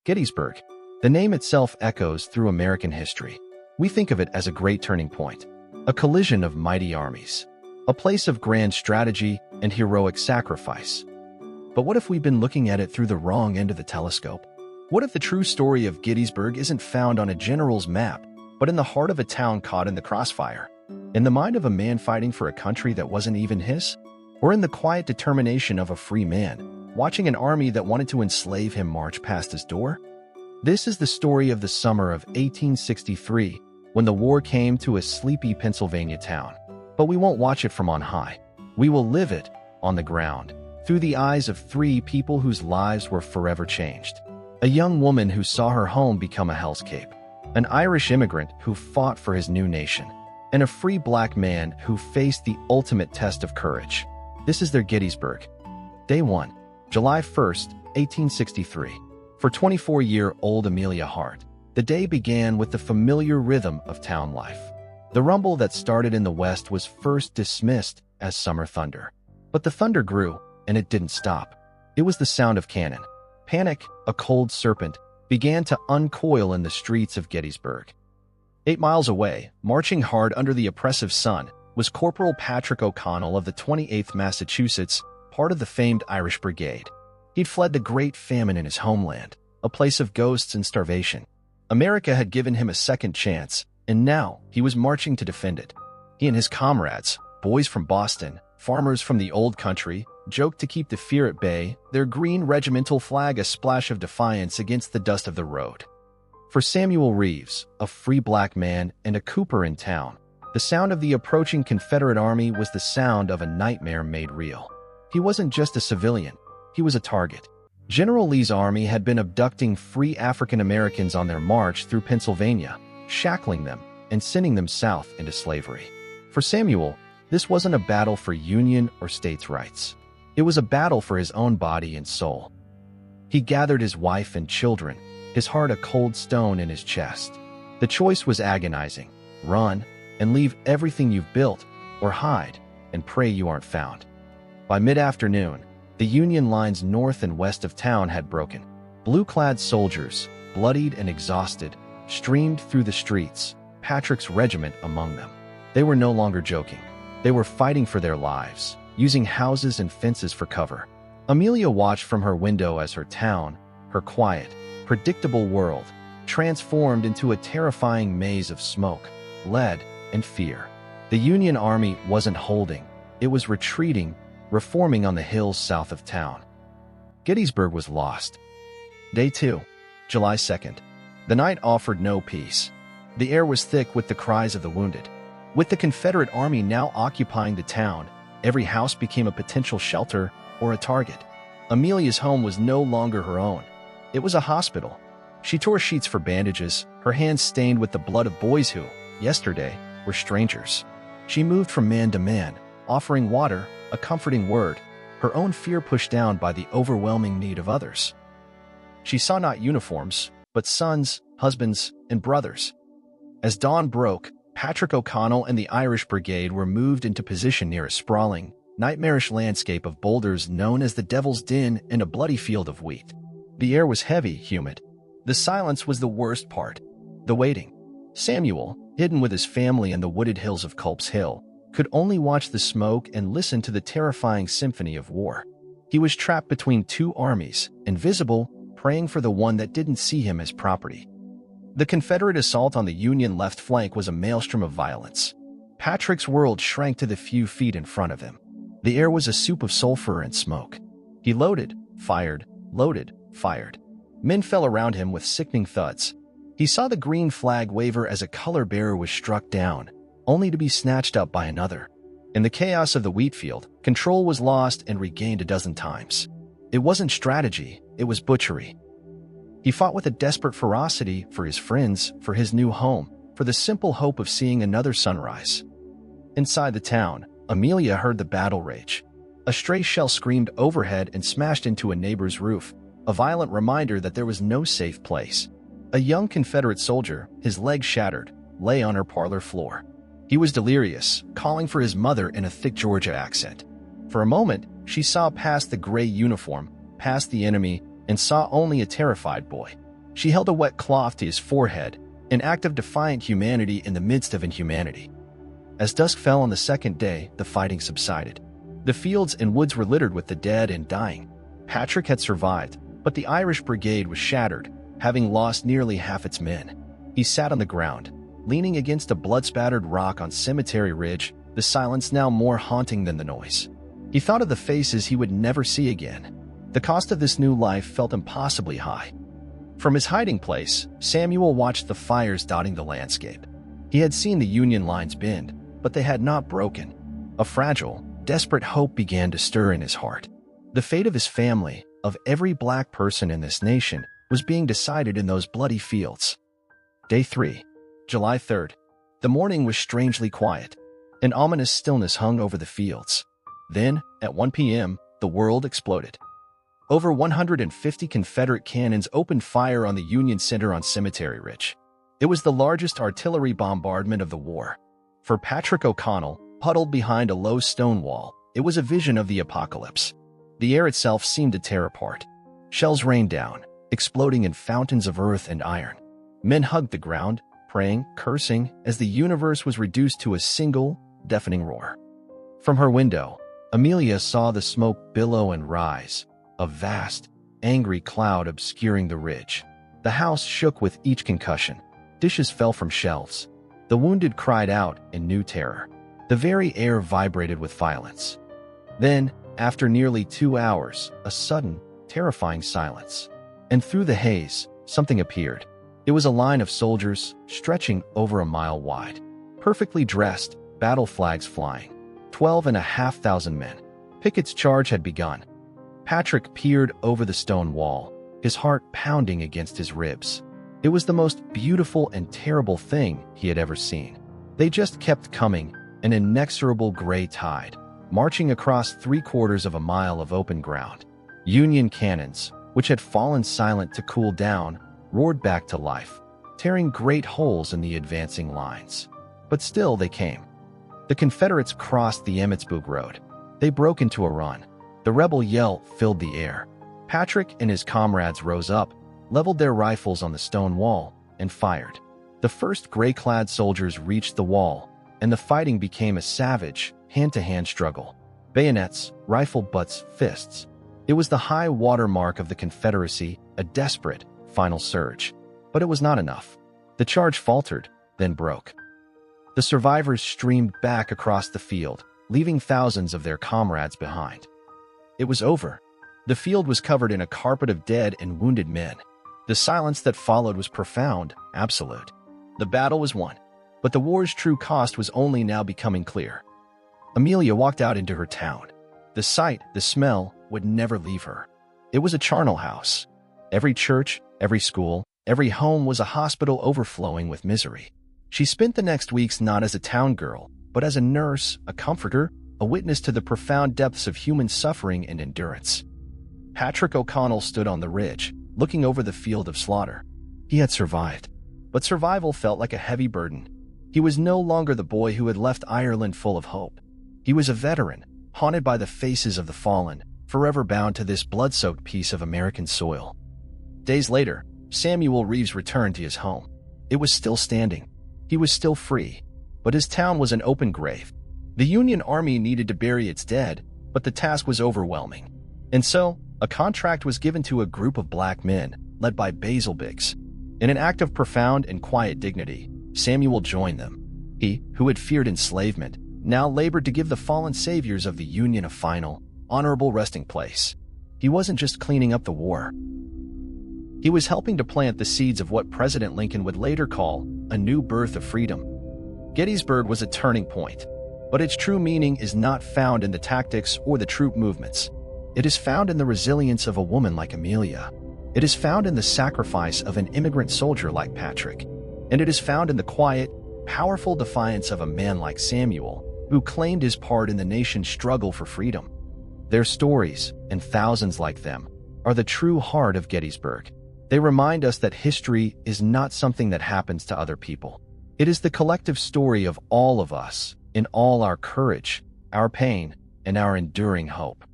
Gettysburg. The name itself echoes through American history. We think of it as a great turning point, a collision of mighty armies, a place of grand strategy and heroic sacrifice. But what if we've been looking at it through the wrong end of the telescope? What if the true story of Gettysburg isn't found on a general's map, but in the heart of a town caught in the crossfire? In the mind of a man fighting for a country that wasn't even his? Or in the quiet determination of a free man, watching an army that wanted to enslave him march past his door? This is the story of the summer of 1863, when the war came to a sleepy Pennsylvania town. But we won't watch it from on high. We will live it on the ground, through the eyes of three people whose lives were forever changed. A young woman who saw her home become a hellscape, an Irish immigrant who fought for his new nation, and a free black man who faced the ultimate test of courage. This is their Gettysburg. Day 1, July 1st, 1863. For 24-year-old Amelia Hart, the day began with the familiar rhythm of town life. The rumble that started in the west was first dismissed as summer thunder. But the thunder grew, and it didn't stop. It was the sound of cannon. Panic, a cold serpent, began to uncoil in the streets of Gettysburg. 8 miles away, marching hard under the oppressive sun, was Corporal Patrick O'Connell of the 28th Massachusetts, part of the famed Irish Brigade. He'd fled the Great Famine in his homeland, a place of ghosts and starvation. America had given him a second chance, and now he was marching to defend it. He and his comrades, boys from Boston, farmers from the old country, joked to keep the fear at bay, their green regimental flag a splash of defiance against the dust of the road. For Samuel Reeves, a free black man and a cooper in town, the sound of the approaching Confederate army was the sound of a nightmare made real. He wasn't just a civilian, he was a target. General Lee's army had been abducting free African Americans on their march through Pennsylvania, shackling them and sending them south into slavery. For Samuel, this wasn't a battle for Union or states' rights. It was a battle for his own body and soul. He gathered his wife and children, his heart a cold stone in his chest. The choice was agonizing: run and leave everything you've built, or hide and pray you aren't found. By mid-afternoon, the Union lines north and west of town had broken. Blue-clad soldiers, bloodied and exhausted, streamed through the streets, Patrick's regiment among them. They were no longer joking. They were fighting for their lives, using houses and fences for cover. Amelia watched from her window as her town, her quiet, predictable world, transformed into a terrifying maze of smoke, lead, and fear. The Union Army wasn't holding. It was retreating, reforming on the hills south of town. Gettysburg was lost. Day 2, July 2nd. The night offered no peace. The air was thick with the cries of the wounded. With the Confederate army now occupying the town, every house became a potential shelter or a target. Amelia's home was no longer her own. It was a hospital. She tore sheets for bandages, her hands stained with the blood of boys who, yesterday, were strangers. She moved from man to man, offering water, a comforting word, her own fear pushed down by the overwhelming need of others. She saw not uniforms, but sons, husbands, and brothers. As dawn broke, Patrick O'Connell and the Irish Brigade were moved into position near a sprawling, nightmarish landscape of boulders known as the Devil's Den and a bloody field of wheat. The air was heavy, humid. The silence was the worst part. The waiting. Samuel, hidden with his family in the wooded hills of Culp's Hill, could only watch the smoke and listen to the terrifying symphony of war. He was trapped between two armies, invisible, praying for the one that didn't see him as property. The Confederate assault on the Union left flank was a maelstrom of violence. Patrick's world shrank to the few feet in front of him. The air was a soup of sulfur and smoke. He loaded, fired, loaded, fired. Men fell around him with sickening thuds. He saw the green flag waver as a color bearer was struck down, only to be snatched up by another. In the chaos of the wheat field, control was lost and regained a dozen times. It wasn't strategy, it was butchery. He fought with a desperate ferocity for his friends, for his new home, for the simple hope of seeing another sunrise. Inside the town, Amelia heard the battle rage. A stray shell screamed overhead and smashed into a neighbor's roof, a violent reminder that there was no safe place. A young Confederate soldier, his leg shattered, lay on her parlor floor. He was delirious, calling for his mother in a thick Georgia accent. For a moment, she saw past the gray uniform, past the enemy, and saw only a terrified boy. She held a wet cloth to his forehead, an act of defiant humanity in the midst of inhumanity. As dusk fell on the second day, the fighting subsided. The fields and woods were littered with the dead and dying. Patrick had survived, but the Irish brigade was shattered, having lost nearly half its men. He sat on the ground, leaning against a blood-spattered rock on Cemetery Ridge, the silence now more haunting than the noise. He thought of the faces he would never see again. The cost of this new life felt impossibly high. From his hiding place, Samuel watched the fires dotting the landscape. He had seen the Union lines bend, but they had not broken. A fragile, desperate hope began to stir in his heart. The fate of his family, of every black person in this nation, was being decided in those bloody fields. Day 3, July 3rd. The morning was strangely quiet. An ominous stillness hung over the fields. Then, at 1 p.m., the world exploded. Over 150 Confederate cannons opened fire on the Union Center on Cemetery Ridge. It was the largest artillery bombardment of the war. For Patrick O'Connell, huddled behind a low stone wall, it was a vision of the apocalypse. The air itself seemed to tear apart. Shells rained down, exploding in fountains of earth and iron. Men hugged the ground, praying, cursing, as the universe was reduced to a single, deafening roar. From her window, Amelia saw the smoke billow and rise, a vast, angry cloud obscuring the ridge. The house shook with each concussion. Dishes fell from shelves. The wounded cried out in new terror. The very air vibrated with violence. Then, after nearly 2 hours, a sudden, terrifying silence. And through the haze, something appeared. It was a line of soldiers stretching over a mile wide. Perfectly dressed, battle flags flying. 12,500 men. Pickett's charge had begun. Patrick peered over the stone wall, his heart pounding against his ribs. It was the most beautiful and terrible thing he had ever seen. They just kept coming, an inexorable gray tide, marching across 3/4 of a mile of open ground. Union cannons, which had fallen silent to cool down, roared back to life, tearing great holes in the advancing lines. But still they came. The Confederates crossed the Emmitsburg Road. They broke into a run. The rebel yell filled the air. Patrick and his comrades rose up, leveled their rifles on the stone wall, and fired. The first gray-clad soldiers reached the wall, and the fighting became a savage, hand-to-hand struggle. Bayonets, rifle butts, fists. It was the high water mark of the Confederacy, a desperate, final surge. But it was not enough. The charge faltered, then broke. The survivors streamed back across the field, leaving thousands of their comrades behind. It was over. The field was covered in a carpet of dead and wounded men. The silence that followed was profound, absolute. The battle was won, but the war's true cost was only now becoming clear. Amelia walked out into her town. The sight, the smell, would never leave her. It was a charnel house. Every church, every school, every home was a hospital overflowing with misery. She spent the next weeks not as a town girl, but as a nurse, a comforter, a witness to the profound depths of human suffering and endurance. Patrick O'Connell stood on the ridge, looking over the field of slaughter. He had survived, but survival felt like a heavy burden. He was no longer the boy who had left Ireland full of hope. He was a veteran, haunted by the faces of the fallen, forever bound to this blood-soaked piece of American soil. Days later, Samuel Reeves returned to his home. It was still standing. He was still free, but his town was an open grave. The Union Army needed to bury its dead, but the task was overwhelming. And so, a contract was given to a group of black men, led by Basil Biggs. In an act of profound and quiet dignity, Samuel joined them. He, who had feared enslavement, now labored to give the fallen saviors of the Union a final, honorable resting place. He wasn't just cleaning up the war. He was helping to plant the seeds of what President Lincoln would later call a new birth of freedom. Gettysburg was a turning point, but its true meaning is not found in the tactics or the troop movements. It is found in the resilience of a woman like Amelia. It is found in the sacrifice of an immigrant soldier like Patrick. And it is found in the quiet, powerful defiance of a man like Samuel, who claimed his part in the nation's struggle for freedom. Their stories, and thousands like them, are the true heart of Gettysburg. They remind us that history is not something that happens to other people. It is the collective story of all of us, in all our courage, our pain, and our enduring hope.